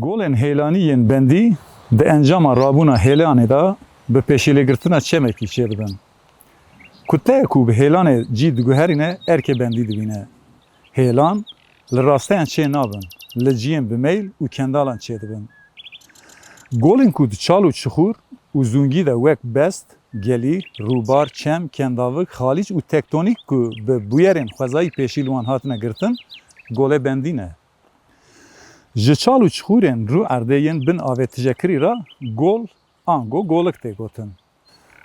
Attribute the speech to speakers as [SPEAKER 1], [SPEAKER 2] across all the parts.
[SPEAKER 1] Golên hêlaniyên bendî di encama rabûna hêlanê da bi pêşîlêgirtina çemekî çêdibin. Ku teyek û bi hêlanê cî diguherîne erkê bendî dibîne. Hêlan li rasteyan çê nabin, li ciyên bi meyl û kendalan çêdibin. Golên ku di çal û çixûr û zûngî de wek best, gelî, rûbar, çem, kendavik, xalîç û tektonîk ku bi bûyerên xwezayî pêşîl wan hatine girtin, golê bendî ne. Ji çal û çixûrên rû erdeyên bin avê tijekirî ra gol, ango golik tê gotin.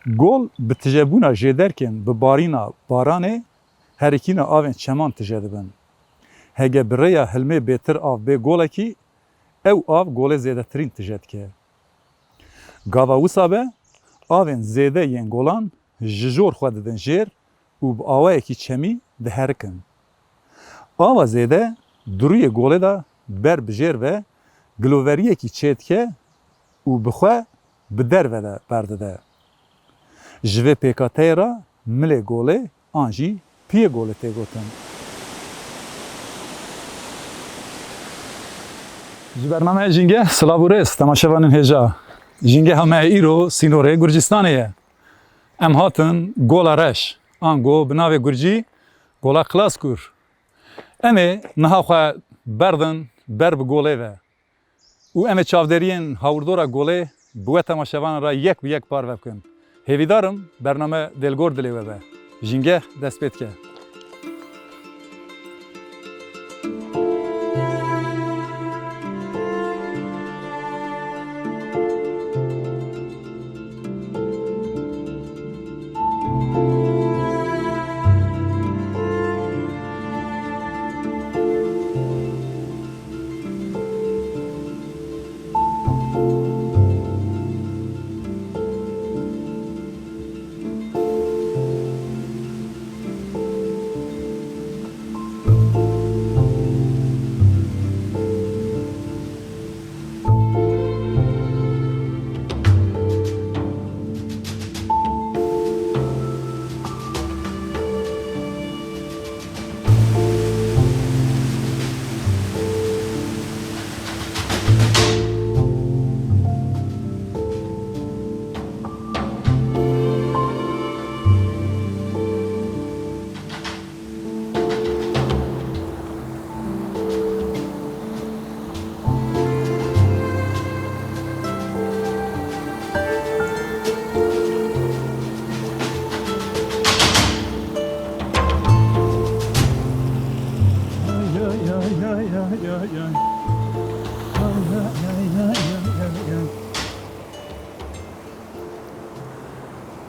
[SPEAKER 1] Gol bi tijebûna jêderkên bi barîna baranê herikîna avên çeman tije dibin. Hege bi rêya hilmê bêtir av bê golekî, ew av golê zêdetirîn tije dike. Gava wisa be, avên zêde yên golan ji jor xwe didin jêr û bi awayekî çemî diherikin. Ava zêde duruyê golê da ber bi jêr ve giloveriyekî çê dike û bi xwe bi derve de berdide. Ji vê pêkateyê ra milê golê an jî piyê golê tê gotin. Ji bernameya jînge silav û rêz temaşevanên hêja. Jîngeha me îro sînorê Gurcistanê ye. Em hatin gola reş, ango bi navê Gurcî gola Klaskur. Em ê niha xwe berdin ber bi golê ve. û em ê çavderiyên hawrdora golê bi we temaşevanan ra yek bi yek parve bikin. Hêvîdarim bername dêlgor dilê we be. Jîngeh dest pê dike.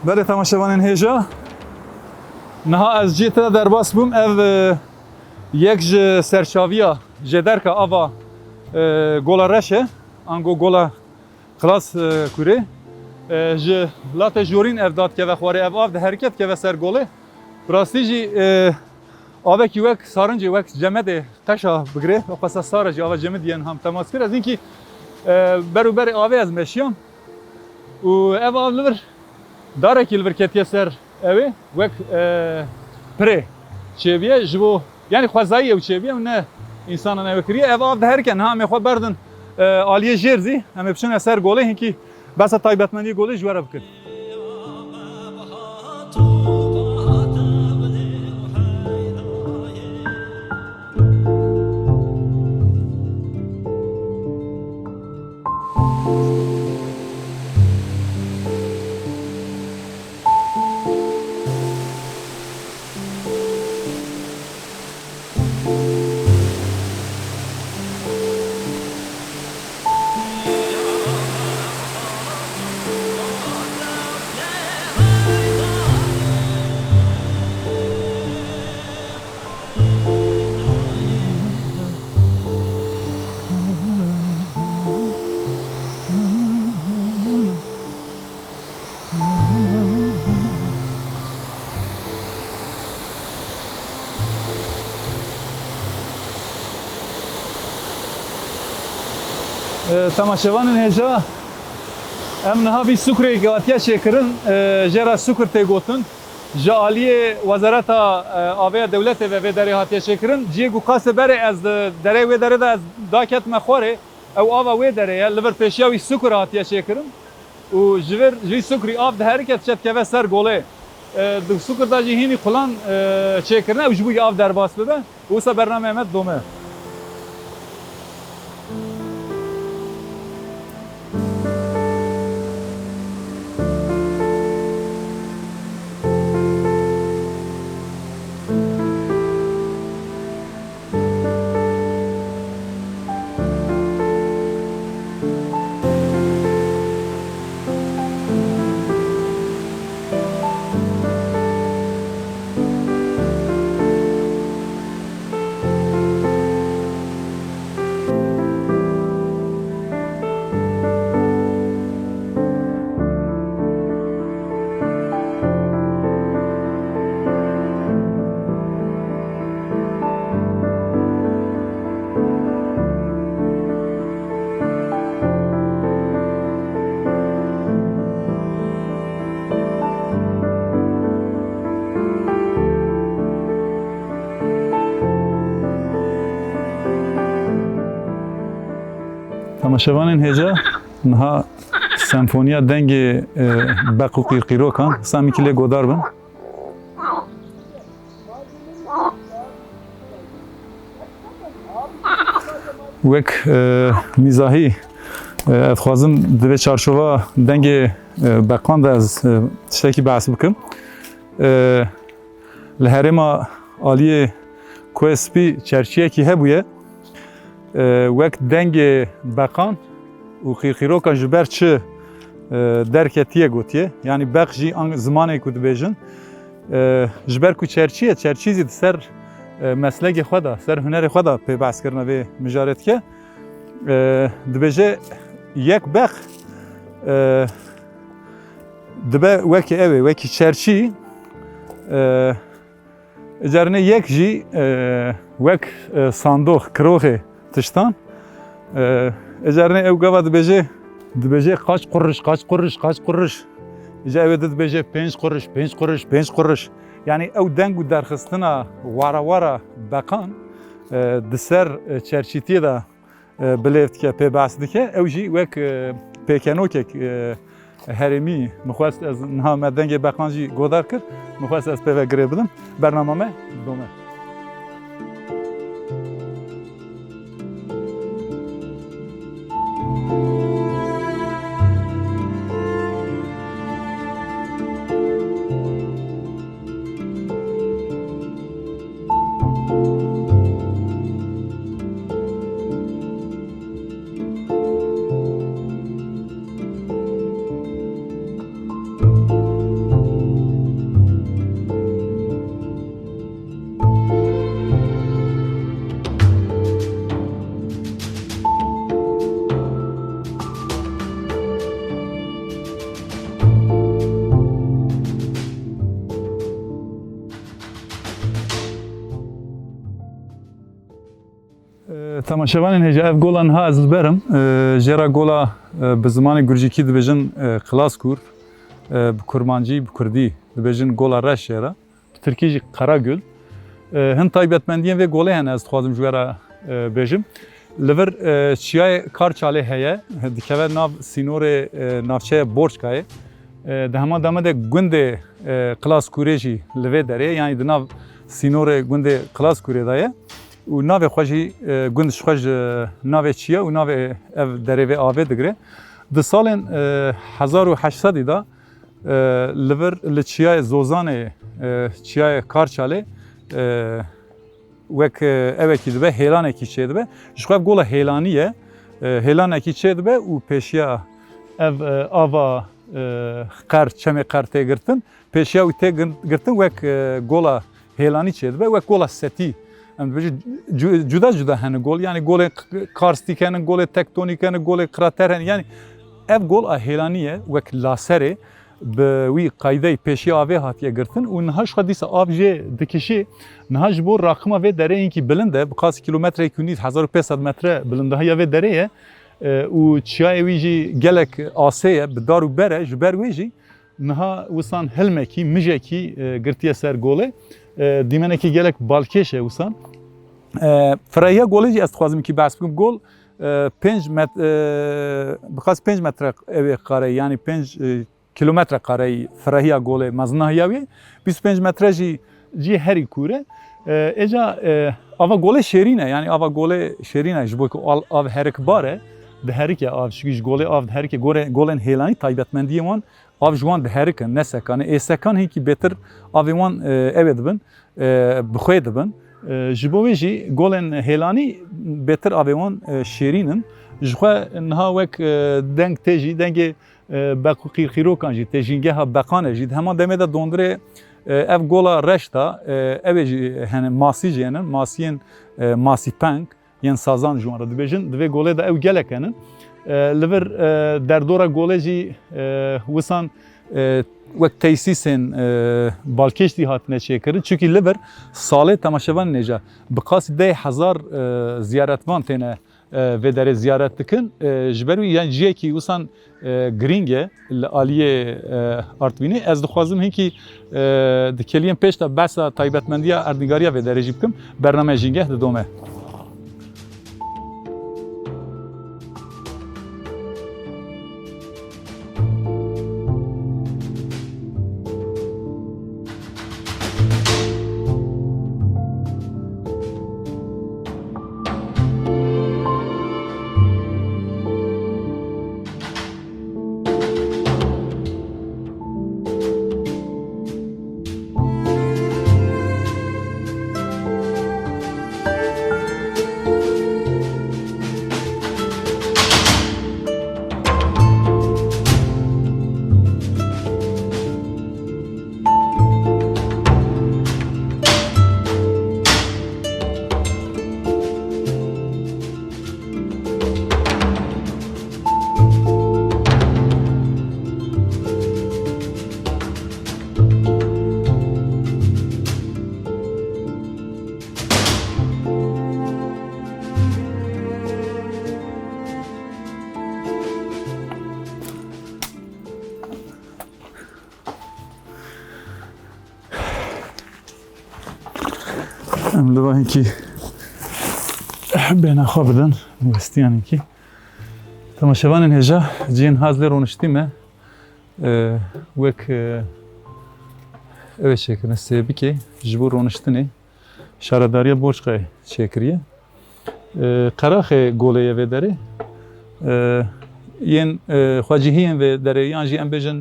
[SPEAKER 1] Belê temaşevanên hêja, niha ez cî te derbas bûm ev yek ji serçaviya jêderka ava gola reş e, ango gola Klas kurê. Ji latê jorîn ev dadkeve xwarê ev av di herket keve ser golê. Bi rastî jî avekî wek sarincê wek cemedê qeşa bigire, qesa sar jî ava cemid yên ham temas kir. Ez înkî berûberê avê ez meşiyam û ev av li vir darekî li vir ketiye ser evê wek pirê çêbiye ji bo yani xwezayî ew çêbiye ne însanan ew kiriye. Ev av di herken ha em ê xwe berdin aliyê jêr zî em ê biçûne ser golê hinkî besa taybetmendî golê ji we re bikin. Temaşevanên hêja em niha vî sukrê gatiya çêkirin jêra sukr tê gotin ji aliyê Wezareta Avêya Dewletê ve vê derê hatiye çêkirin ciyê ku qasê berê ez di derê wê derê de ez daketime xwarê ew ava wê derê ye li vir pêşiya wî sukur hatiye çêkirin û ji vir jî sukurî av di herîket çetkeve ser golê di sukur da jî hînî xulan çêkirine ew ji bo av derbas bibe û wisa bername me dome. Tamaşevanên hêja niha senfoniya dengê beq û qîrqîrokan samîkî lê godar bin. Wek mîzahî ez dixwazim divê çarşova dengê beqan de ez tiştekî behs bikim. Li herêma aliyê KSP çerçiyekî hebûye wek dengê beqan û qîrqîrokan ji ber çi derketiye gotiye yani beq jî zimanê ku dibêjin ji ber ku çerçiye çerçî zî di ser meslekê xwe da ser hunerê xwe da pê behskirina vê mijaretke dibêje yek beq dibe wekî ew ê wekî çerçî ecerine yek jî wek sandox kiroxê tiştan ecerine ew gava dibêje qaç qurriş eca ew dibêje 5 qurriş yani ew deng û derxistina wara beqan di ser çerçîtiyê de bilêv dike pê behs dike ew jî wek pêkenokek herêmî mixwest ez niha me dengê beqan jî godar kir mixwest ez pê ve girê bidim bernama me dome. Tamaşevanên hêja ev gola niha ez li berim jêra gola bi zimanê gurcîkî dibêjin Qilaskur bi kurmancî bi kurdî dibêjin gola reş jêra bi tirkî jî Qaragül hin taybetmendiyên vê golê hene ez dixwazim ji we re bêjim li vir çiyayê Karçalê heye dikeve nav sînorê navçeya Borçkayê di hema dema de gundê Qilaskurê jî li vê derê yani di nav sînorê gundê Qilaskurê de ye û navê xwe jî gund ji xwe ji navê çi ye û navê ev derê vê avê digire. Di salên 1800 da li vir li çiyayê Zozanê çiyayê Karçalê wek evekî dibe hêlanekî çê dibe ji xwe ev gola hêlanî ye hêlanekî çê dibe û pêşiya ev ava qer çemê qer tê girtin pêşiya wî tê girtin wek gola hêlanî çê dibe wek gola setî cuda hene gol yani golê karstik hene golê tektonîk hene golê krater hene yani ev gol a hêlanî ye wek laserê bi wî qaydeyê pêşiya avê hatiye girtin û niha ji xwe dîsa av jê dikişî niha ji bo raqima vê dereyekî bilind e bi qasî kilometrekî nîv 1500 metre bilindihiya vê derê ye û çiyayê wî jî gelek asê ye bi dar û ber e ji ber wê jî niha wisan hilmekî mijekî girtiye ser golê dîmenekî gelek balkêş e wisan Firaya golê jî ez dixwazim kî behs bikim gol 5 metre bixas 5 metre ev kare yani 5 kilometre kare ferahiya gole maznahiyavi 25 metre ji heri kure eja ava gole şerine yani ava gole şerine ji bo av herek bare de herike av şiş gole av herike golen helani taybetmendiye wan av jwan de herike nesekan esekan heki beter avwan evet bin bixwe dibin ji bo jî golen helani beter avwan şerinin ji xwe niha wek deng tê jî dengê qîrxirokan jî tê jîngeha beqane jî hema demê de dondurê ev gola reşta ev jî hene masî jî henin masiyên masî peng yên sazan ji wan re dibêjin divê golê de ew gelek henin li vir derdora golê jî wisan wek tesîsên balkêştî hatine çêkirin çunkî li vir salê temaşevanê neja bi qasî 10,000 ziyaretvan têne vê derê ziyaret dikin ji ber wî yani ciyekî wisan giring e li aliyê Artwînê ez dixwazim hinkî dikeliyên pêş de behsa taybetmendiya erdnîgariya vê derê jî bikim bername jîngeh didome. Em li hinkî bêhna xwe bidin westiyan hinkî temaşevanên hêja ciyên hez lê rûniştî me wek ew ê çêkirin sêbikê ji bo rûniştinê şaredariya Borçxê çêkiriye qeraxê golê ye vê derê yên xwecihiyên vê derê yan jî em bêjin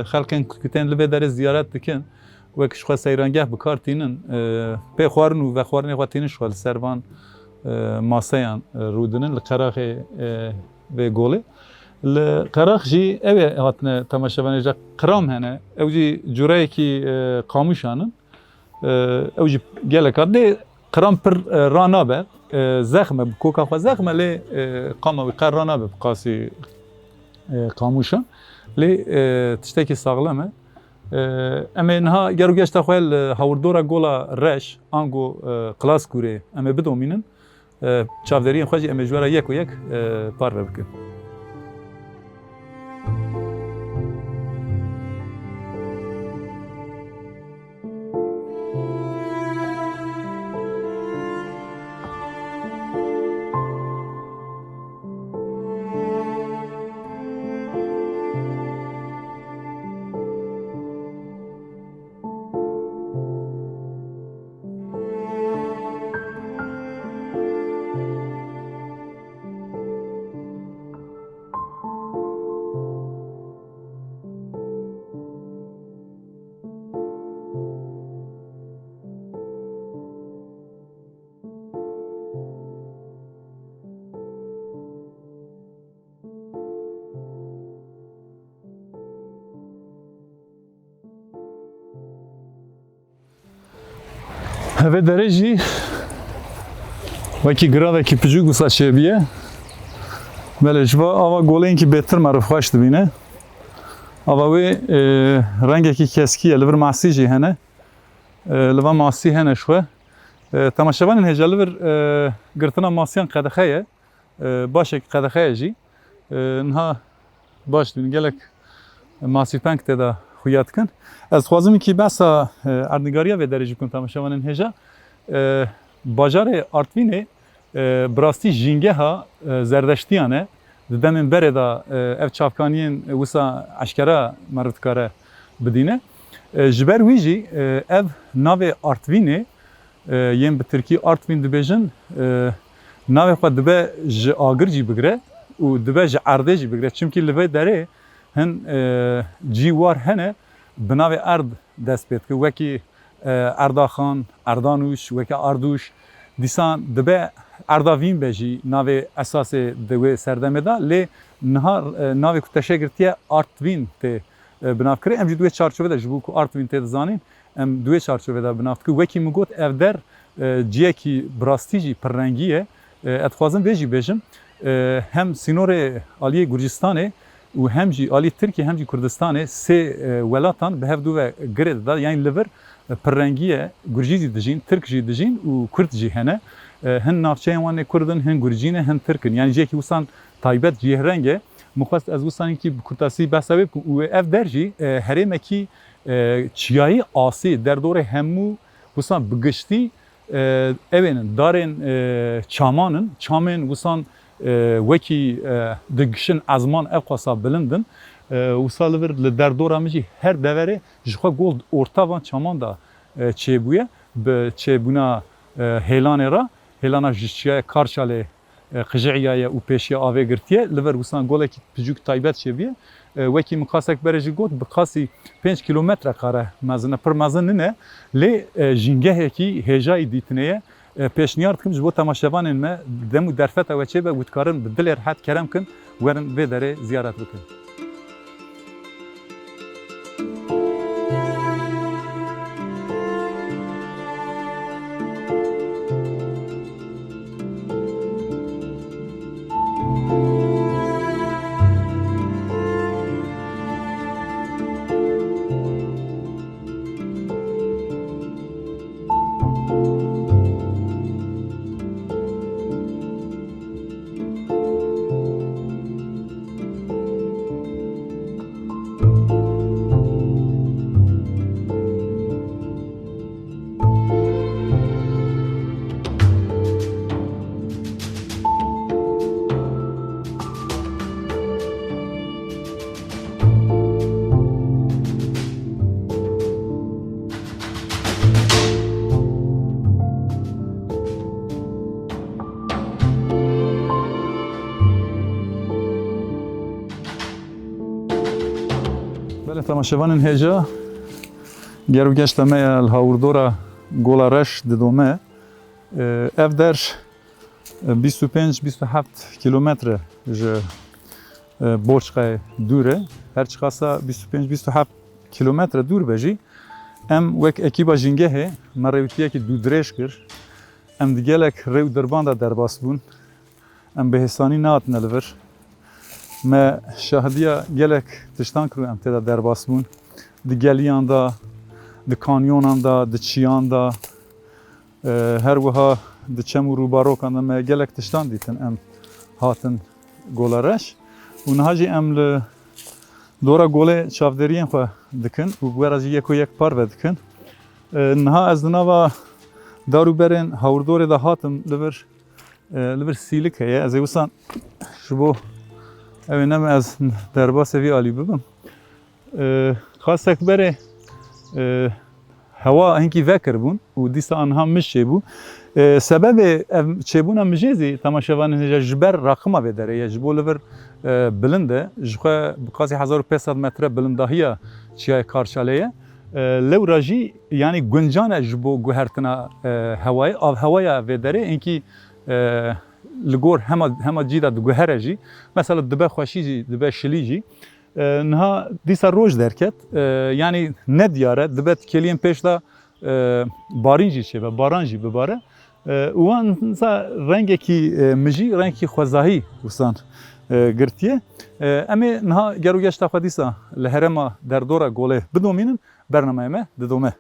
[SPEAKER 1] xelkên ku tên li vê derê ziyaret dikin wek ji xwe seyrangeh bikartînin pê xwarin û vexwarinê xwe tînin ji xwe li ser van maseyan rûdinin li qeraxê vê golê li qerax jî ew ê hatine temaşevanê ja qiram hene ew jî cureyekî qamûşanin ew jî gelek dê qiram pir ranabe zexme bi koka xwe zexme lê qama wî qer ranabe bi qasî qamûşan lê tiştekî saxlem e em ê niha ger û geşta xwe li hawirdora gola reş ango Qlaskurê em ê bidomînin çavderiyên xwe jî em ê ji we re yek û yek parve bikin. Vê derê jî wekî giravekî picûk wisa çêbiye belê ji ava goleyekî bêtir me rifxweş dibîne ava wê rengekî keskî ye li vir masî jî hene li va masî hene ji xwe temaşevanên hêja li vir girtina masiyan qedexe ye başekî qedexe ye jî niha baş dibînin gelek masî peng tê de xuya dikin ez dixwazim kî behsa erdnîgariya vê derê jî bikim temaşevanên hêja bajarê Artwînê براستی جینگه زردشتیانه دمن بره دا اف چافکانین وسا عشکره مردکاره بدینه جبر ویجی اف ناو آرتوینه یم به ترکی آرتوین دبیجن ناو خود دبه ج آگر جی بگره و دبه ج عرده جی بگره چونکی لوی داره هن جیوار هنه بناو ارد دست بید که وکی ارداخان، اردانوش، وکی اردوش دیسان دبه ارداوین بجی ناو اساس دوی سردمه دا لی ناو کتشه گرتیه آرتوین ته بناف کره ام جی دوی چارچوبه دا جبو که آرتوین ته دزانین ام دوی چارچوبه دا بناف که وکی مگوت اف در جیه کی براستی جی پررنگیه اتخوازم بجی بجم هم سینور آلی گرجستانه و هم جی آلی ترکیه هم جی کردستانه سه ولاتان به هف دو گرد دا یعنی لور پررنگیه گرجی دجین ترک جی دجین و کرد جی هنه هن نافچه وانه کردن هن گرجینه هن ترکن یعنی جه کی وسان تایبت جیه رنگه مخواست از وسانی کی کرداسی بسبب و اف درجی هرمه کی چیایی آسی در دور همو وسان بگشتی evinin darên çamên wisan wekî digişin ezman ev qasa bilindin wisa li vir li derdora min jî her deverê ji xwe gol ortavan çaman da çêbûye bi çêbûna hêlanê ra hêlana ji çiyaya Karşalê qijiyaya û pêşiya avê girtiye li vir wisan golekî picûk taybet çêbiye wekî min qasek bere jî got bi qasî 5 kilometre qare mezin e pir mezin nine lê jîngehekî hêjayî dîtineye pêşniyar dikim ji bo temaşevanên me dem û derfeta we çêbe û dikarin bi dilê rehet kerem kin werin vê derê ziyaret bikin. بله تماشاوانên hêja gero geşta me ya li hawurdora Gola Reş didome ev der 25-27 kilometre ji Borçxê dûr e her çiqasa 25-27 kilometre dûr be jî em wek ekîba jîngehê me rêwîtiyekî dûdirêj kir em di gelek rêw dirban da derbas bûn em bêhêsanî nehatine li vir me şahidiya gelek tiştan kirin em têda derbas bûn di geliyan da di kanyonan da di çiyan da her wiha di çem û rûbarokan da me gelek tiştan dîtin em hatin Gola Reş û niha jî em li dora golê çavderiyên xwe dikin û wera jî yek û yek parve dikin niha ez di nava darûberên hawurdorê da hatim li vir sîlik heye ez ê wisan ji bo ew ê neme ez derbasê vî alî bibim xasek berê hewa hinkî vekiribûn û dîsa aniha mij çêbû sebebê ev çêbûna mijê zî temaşevanên hêja ji ber raqima vê derê ye ji bo li vir bilind e ji xwe bi qasî 1500 metre bilindahiya çiyaya Karşalê ye lewra jî yanî guncan e ji bo guhertina hewayê av hewaya vê derê hinkî li gor hema cî da diguhere jî mesela dibe xweşî jî dibe şilî jî niha dîsa roj derket yanî ne diyare dibe keliyên pêş da barîn jî çêbe baran jî bibare û wan rengekî mijî rengekî xwezahî wisan girtiye em ê niha gero geşta xwe dîsa li herêma derdora golê bidomînin bernameyê me didome.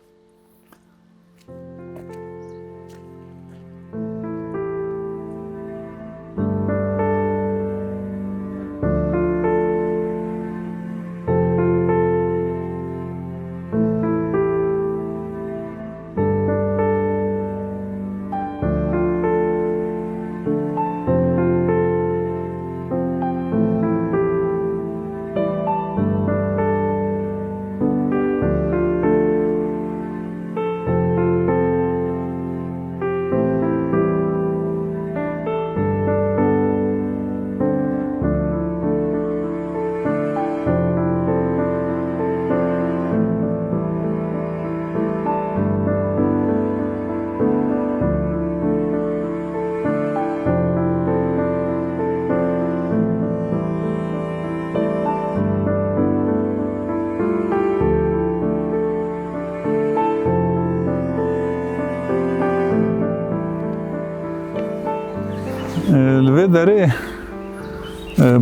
[SPEAKER 1] Ve deri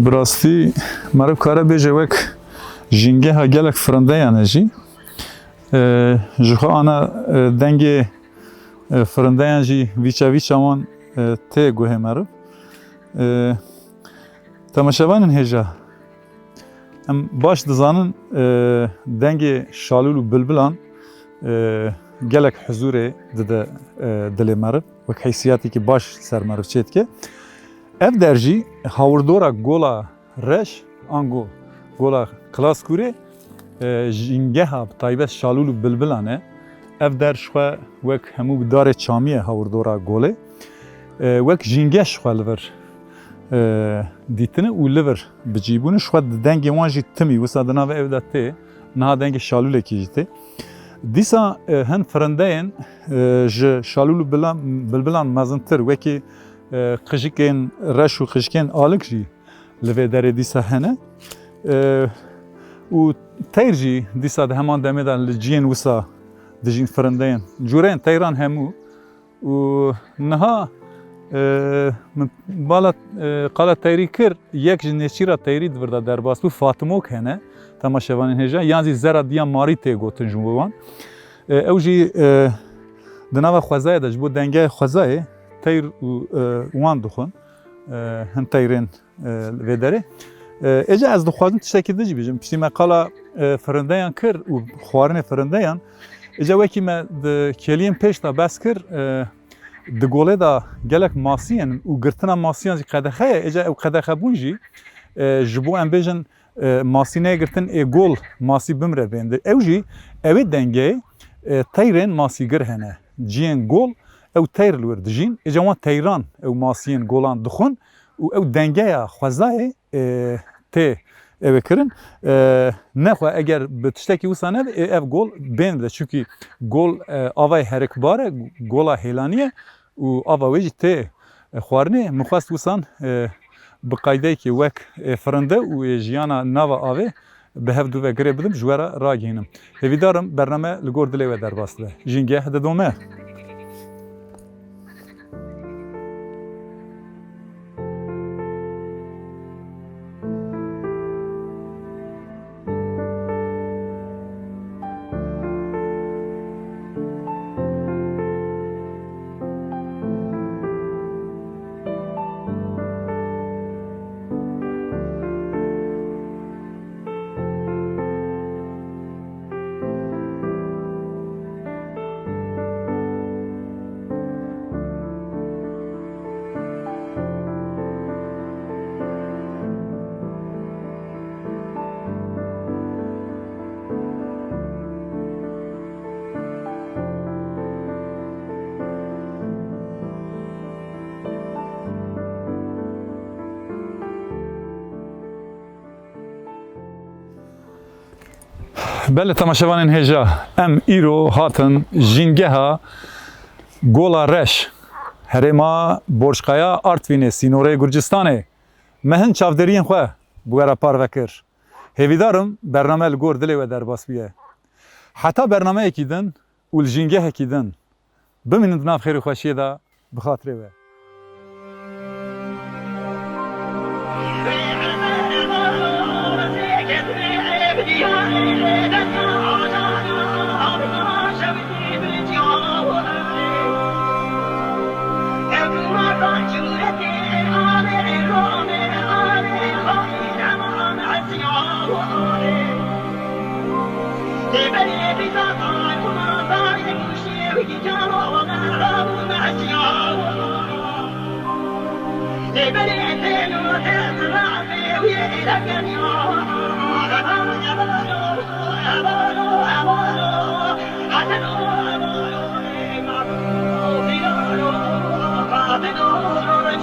[SPEAKER 1] براستی مرا کار بیجه وک جنگه ها گلک فرنده یانه جی جخوا آنا دنگ فرنده یان جی ویچا وان ته گوه مرا تماشاوانن هجا ام باش دزانن دنگ شالول و بلبلان گلک حضور دده دل مرا وک حیثیاتی که باش سر مرا چید که ev derji havurdora gola reş ango gola klas kure jingeha taybet şalulu bilbilane ev der şwa vek hemu dare çamiye havurdora gole vek jinge şwa liver ditine u liver bicibunu şwa denge wanji timi wisa dana ve evda te na denge şalule kijte disa hen frendeyen je şalulu bilbilan mazıntır veki قشکن رش و قشکن آلک جی لوی داره دیسا هنه و تیر جی دیسا ده همان دمه دن لجین وسا دجین فرندین جورین تیران همو و نها بالا قال تیری کر یک جنچیرا تیری دورده در باس بو فاطمه کنه تماشاوان هجا یعنی زرا دیا ماری تی گوتن جوان او جی دناوا خوازای دج بو دنگه خوازای تیر وان دخون هم تیرین وداره اجا از دخوازن تشکیل دیجی بیجم پشتی مقالا فرندیان کر و خوارن فرندیان اجا وکی ما کلیم پیش تا بس کر دگوله دا گلک ماسیان و گرتنا ماسیان قدخه اجا او قدخه بونجی جبو ام بیجن ماسینه گرتن گول ماسی بمره بینده اوجی اوی دنگه تیرین ماسی گر هنه جین گول او تیر لور دجین اجوان تیران او ماسین گولان دخون او دنگه خوازای ته او کرن نخوا اگر به تشتکی وسانه اف گول بینده چونکی گول آوای هرکباره گولا هیلانیه و آوا ویجی ته خوارنه مخواست وسان بقایده که وک فرنده و جیانا نوا آوه به هفدو و گره بدم جوارا را گینم هیویدارم برنامه لگور دلی و در باسته جینگه هده دومه بله تماشاوانین هجا ام ایرو هاتن جینگه گولا رش هرما بورشقایا آرتوینه سینوره گرجستانه مهن چافدرین خواه بوگرا پار وکر هیویدارم برنامه لگور دلی و در باس بیه حتی برنامه اکیدن و الجینگه اکیدن بمینند ناف خیر خوشیه دا بخاطره و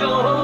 [SPEAKER 2] I